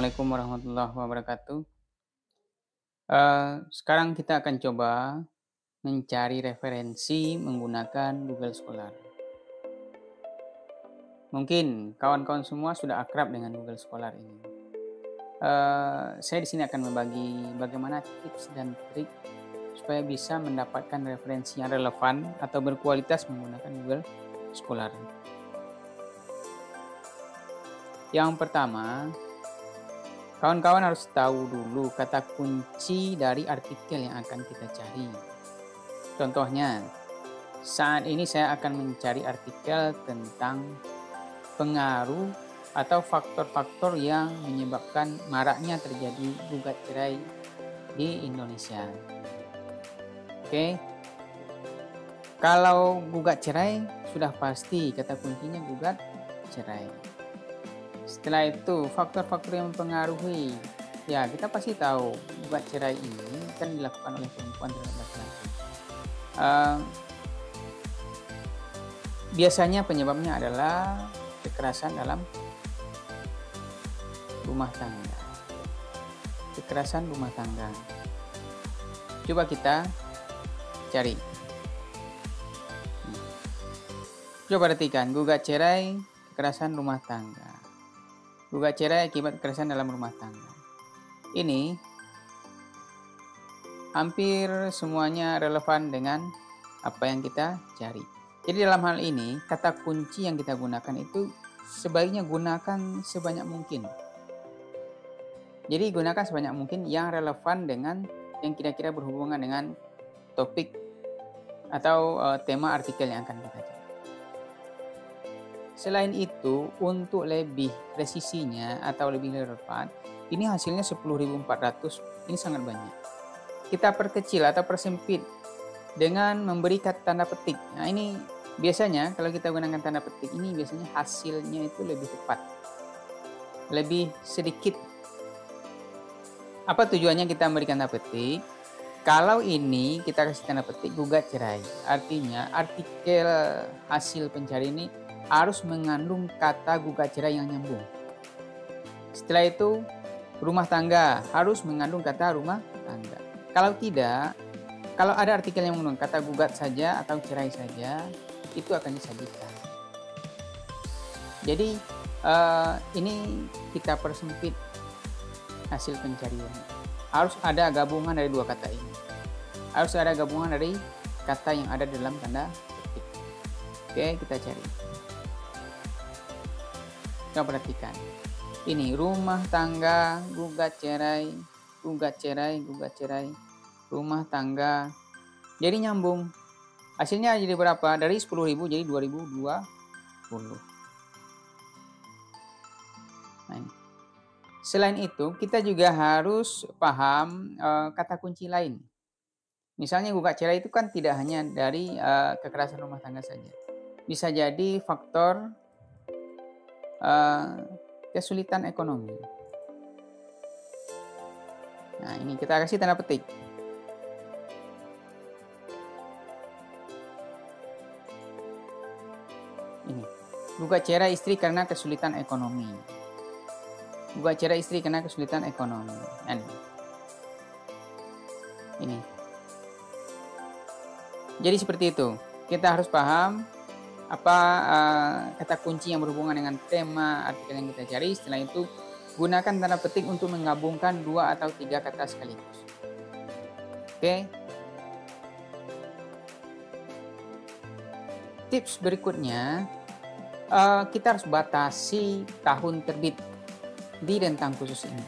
Assalamualaikum warahmatullahi wabarakatuh. Sekarang kita akan coba mencari referensi menggunakan Google Scholar. Mungkin kawan-kawan semua sudah akrab dengan Google Scholar ini. Saya di sini akan membagi bagaimana tips dan trik supaya bisa mendapatkan referensi yang relevan atau berkualitas menggunakan Google Scholar. Yang pertama, kawan-kawan harus tahu dulu kata kunci dari artikel yang akan kita cari. Contohnya, saat ini saya akan mencari artikel tentang pengaruh atau faktor-faktor yang menyebabkan maraknya terjadi gugat cerai di Indonesia. Oke. Kalau gugat cerai, sudah pasti kata kuncinya gugat cerai. Setelah itu, faktor-faktor yang mempengaruhi. Ya, kita pasti tahu gugat cerai ini kan dilakukan oleh perempuan terhadap laki-laki. Biasanya penyebabnya adalah kekerasan dalam rumah tangga. Kekerasan rumah tangga. Coba kita cari. Coba perhatikan, gugat cerai, kekerasan rumah tangga. Gugat cerai akibat kekerasan dalam rumah tangga. Ini hampir semuanya relevan dengan apa yang kita cari. Jadi dalam hal ini, kata kunci yang kita gunakan itu sebaiknya gunakan sebanyak mungkin. Jadi gunakan sebanyak mungkin yang relevan dengan yang kira-kira berhubungan dengan topik atau tema artikel yang akan kita cari. Selain itu, untuk lebih presisinya atau lebih relevan, ini hasilnya 10.400, ini sangat banyak. Kita perkecil atau persempit dengan memberi tanda petik. Nah, ini biasanya kalau kita gunakan tanda petik ini biasanya hasilnya itu lebih tepat, lebih sedikit. Apa tujuannya kita memberikan tanda petik? Kalau ini kita kasih tanda petik gugat cerai, artinya artikel hasil pencari ini harus mengandung kata gugat cerai yang nyambung. Setelah itu, rumah tangga harus mengandung kata rumah tangga. Kalau tidak, kalau ada artikel yang mengandung kata gugat saja atau cerai saja, itu akan disajikan. Jadi, ini kita persempit hasil pencarian. Harus ada gabungan dari dua kata ini. Harus ada gabungan dari kata yang ada dalam tanda petik. Oke, kita cari. Coba perhatikan. Ini rumah tangga, gugat cerai, gugat cerai, gugat cerai, rumah tangga. Jadi nyambung. Hasilnya jadi berapa? Dari 10.000 jadi 2020. Nah, selain itu, kita juga harus paham kata kunci lain. Misalnya gugat cerai itu kan tidak hanya dari kekerasan rumah tangga saja. Bisa jadi faktor kesulitan ekonomi. Nah, ini kita kasih tanda petik. Ini, gugat cerai istri karena kesulitan ekonomi. Gugat cerai istri karena kesulitan ekonomi. Ini. Jadi seperti itu. Kita harus paham apa kata kunci yang berhubungan dengan tema artikel yang kita cari. Setelah itu gunakan tanda petik untuk menggabungkan 2 atau 3 kata sekaligus. Oke. Tips berikutnya, kita harus batasi tahun terbit di rentang khusus ini.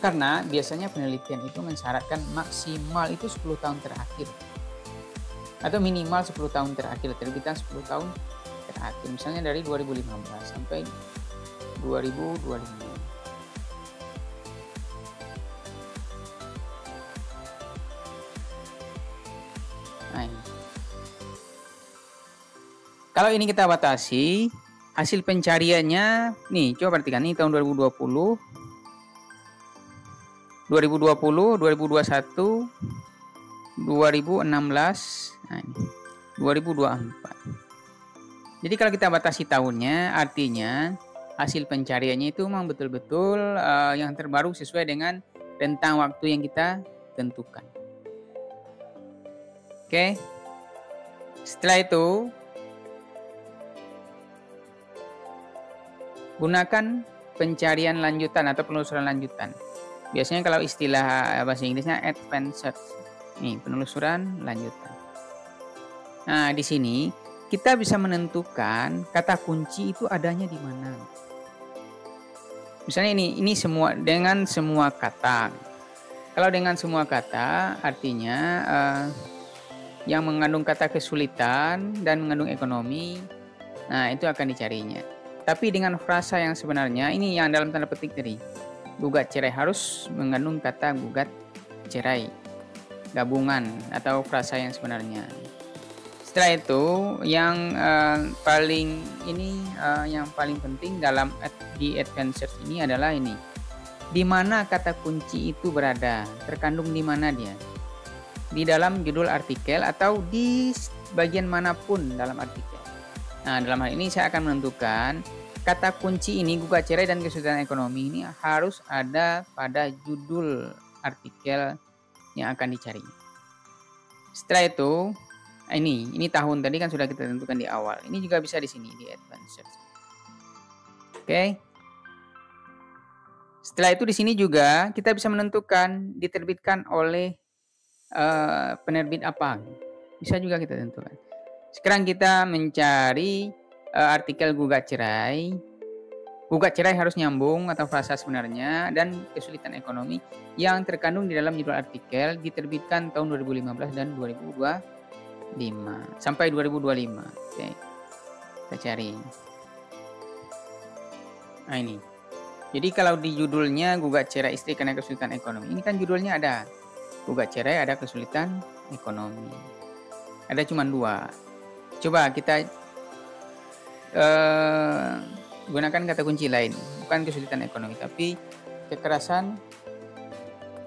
Karena biasanya penelitian itu mensyaratkan maksimal itu 10 tahun terakhir. Atau minimal 10 tahun terakhir, terbitan 10 tahun terakhir. Misalnya dari 2015 sampai 2025. Nah, ini. Kalau ini kita batasi, hasil pencariannya, nih coba perhatikan, ini tahun 2020, 2021, 2016, nah ini, 2024. Jadi kalau kita batasi tahunnya, artinya hasil pencariannya itu memang betul-betul yang terbaru sesuai dengan rentang waktu yang kita tentukan. Oke. Setelah itu gunakan pencarian lanjutan atau penelusuran lanjutan. Biasanya kalau istilah bahasa Inggrisnya advanced search. Nih, penelusuran lanjutan. Nah, di sini kita bisa menentukan kata kunci itu adanya di mana. Misalnya ini semua dengan semua kata. Kalau dengan semua kata artinya yang mengandung kata kesulitan dan mengandung ekonomi. Nah, itu akan dicarinya. Tapi dengan frasa yang sebenarnya, ini yang dalam tanda petik tadi. Gugat cerai harus mengandung kata gugat cerai. Gabungan atau frasa yang sebenarnya. Setelah itu, yang yang paling penting di advanced search ini adalah ini. Di mana kata kunci itu berada? Terkandung di mana dia? Di dalam judul artikel atau di bagian manapun dalam artikel. Nah, dalam hal ini saya akan menentukan kata kunci ini gugat cerai dan kesulitan ekonomi ini harus ada pada judul artikel yang akan dicari. Setelah itu, ini tahun tadi kan sudah kita tentukan di awal. Ini juga bisa di sini di advanced search. Oke. Setelah itu di sini juga kita bisa menentukan diterbitkan oleh penerbit apa. Bisa juga kita tentukan. Sekarang kita mencari artikel gugat cerai. Gugat cerai harus nyambung atau frasa sebenarnya dan kesulitan ekonomi yang terkandung di dalam judul artikel diterbitkan tahun 2015 dan 2025 sampai 2025. Oke. Kita cari. Nah, ini. Jadi kalau di judulnya gugat cerai istri karena kesulitan ekonomi. Ini kan judulnya ada gugat cerai, ada kesulitan ekonomi. Ada cuma 2. Coba kita gunakan kata kunci lain, bukan kesulitan ekonomi, tapi kekerasan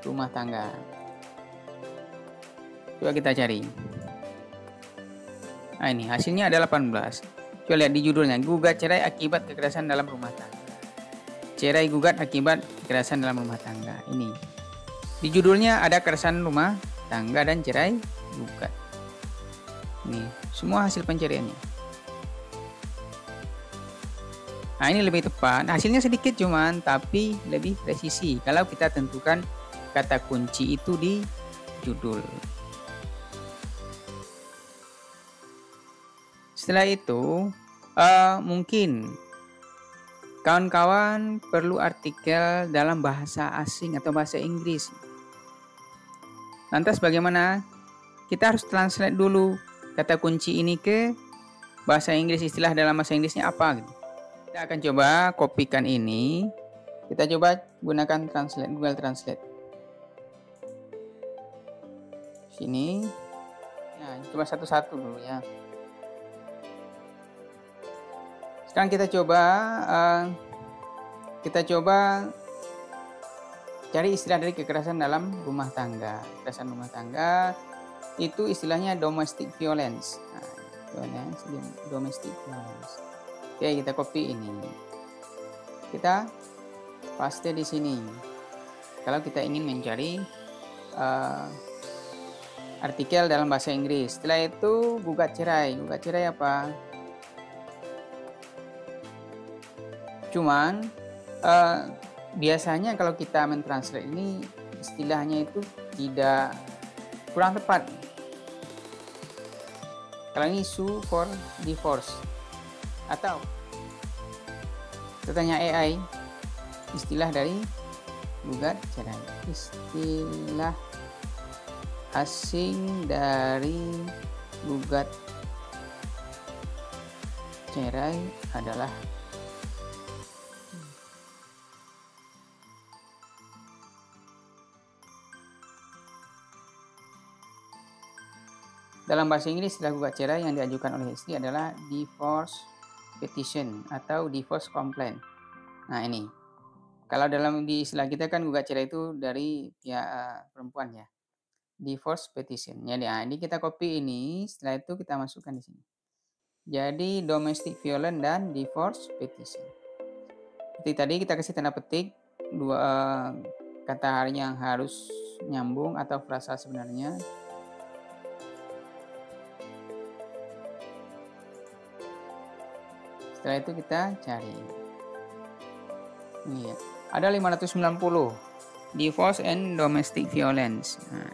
rumah tangga. Coba kita cari. Nah, ini hasilnya ada 18. Coba lihat di judulnya, gugat cerai akibat kekerasan dalam rumah tangga. Cerai gugat akibat kekerasan dalam rumah tangga. Ini. Di judulnya ada kekerasan rumah tangga dan cerai gugat. Ini semua hasil pencariannya. Nah, ini lebih tepat. Hasilnya sedikit cuman, tapi lebih presisi kalau kita tentukan kata kunci itu di judul. Setelah itu, mungkin kawan-kawan perlu artikel dalam bahasa asing atau bahasa Inggris. Lantas bagaimana? Kita harus translate dulu kata kunci ini ke bahasa Inggris, istilah dalam bahasa Inggrisnya apa gitu. Kita akan coba kopikan ini. Kita coba gunakan Google Translate. Sini. Ya, coba satu-satu dulu ya. Sekarang kita coba cari istilah dari kekerasan dalam rumah tangga. Kekerasan rumah tangga itu istilahnya domestic violence. Nah, domestic violence. Oke, kita copy ini. Kita paste di sini. Kalau kita ingin mencari artikel dalam bahasa Inggris. Setelah itu gugat cerai. Gugat cerai apa? Cuman biasanya kalau kita mentranslate ini istilahnya itu kurang tepat. Kalau ini sue for divorce atau kita tanya AI istilah dari gugat cerai. Istilah asing dari gugat cerai adalah dalam bahasa Inggris, istilah gugat cerai yang diajukan oleh istri adalah divorce petition atau divorce complaint. Nah, ini. Kalau di istilah kita kan gugat cerai itu dari pihak perempuan ya. Divorce petition. Jadi, ini kita copy ini, setelah itu kita masukkan di sini. Jadi domestic violence dan divorce petition. Seperti tadi kita kasih tanda petik dua kata yang harus nyambung atau frasa sebenarnya. Setelah itu kita cari. Ini ya. Ada 590. Divorce and domestic violence. Nah,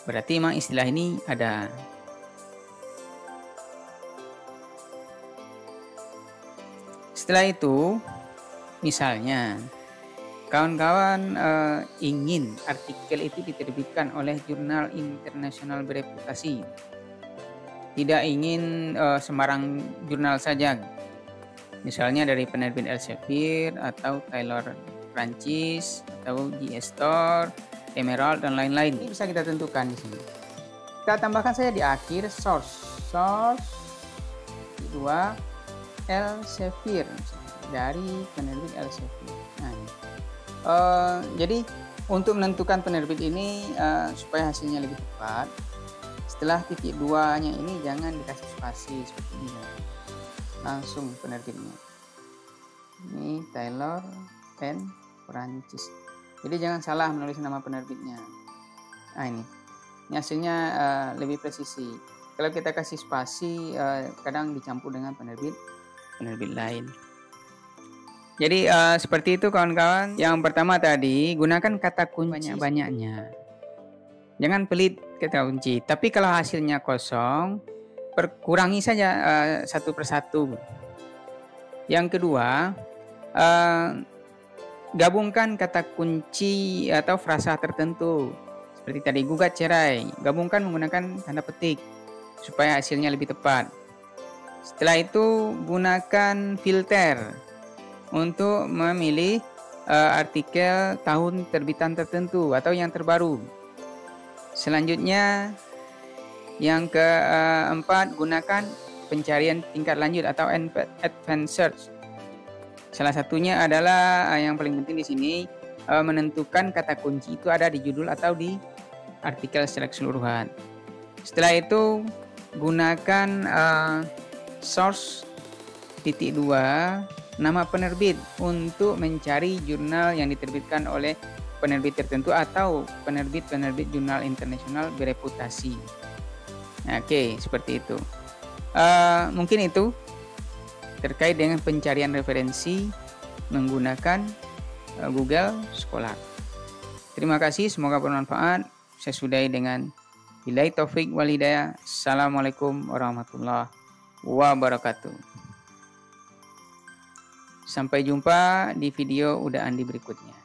berarti memang istilah ini ada. Setelah itu, misalnya, kawan-kawan ingin artikel itu diterbitkan oleh jurnal internasional bereputasi. Tidak ingin sembarang jurnal saja. Misalnya dari penerbit Elsevier atau Taylor Prancis atau GS Store, Emerald dan lain-lain. Ini bisa kita tentukan di sini. Kita tambahkan saja di akhir source 2 Elsevier dari penerbit Elsevier. Nah, jadi untuk menentukan penerbit ini supaya hasilnya lebih tepat, setelah titik 2-nya ini jangan dikasih spasi seperti ini, langsung penerbitnya. Ini Taylor and Prancis. Jadi jangan salah menulis nama penerbitnya. Nah ini hasilnya lebih presisi. Kalau kita kasih spasi kadang dicampur dengan penerbit lain. Jadi seperti itu kawan-kawan. Yang pertama tadi gunakan kata kunci banyak-banyaknya. Jangan pelit kata kunci. Tapi kalau hasilnya kosong, kurangi saja satu persatu. Yang kedua, gabungkan kata kunci atau frasa tertentu. Seperti tadi gugat cerai, gabungkan menggunakan tanda petik supaya hasilnya lebih tepat. Setelah itu gunakan filter untuk memilih artikel tahun terbitan tertentu atau yang terbaru. Selanjutnya yang keempat, gunakan pencarian tingkat lanjut atau advanced search. Salah satunya adalah yang paling penting di sini menentukan kata kunci itu ada di judul atau di artikel secara keseluruhan. Setelah itu gunakan source titik 2 nama penerbit untuk mencari jurnal yang diterbitkan oleh penerbit tertentu atau penerbit jurnal internasional bereputasi. Oke, seperti itu. Mungkin itu terkait dengan pencarian referensi menggunakan Google Scholar. Terima kasih, semoga bermanfaat. Saya sudahi dengan billahi taufik wal hidayah. Assalamualaikum warahmatullahi wabarakatuh. Sampai jumpa di video Udah Andi berikutnya.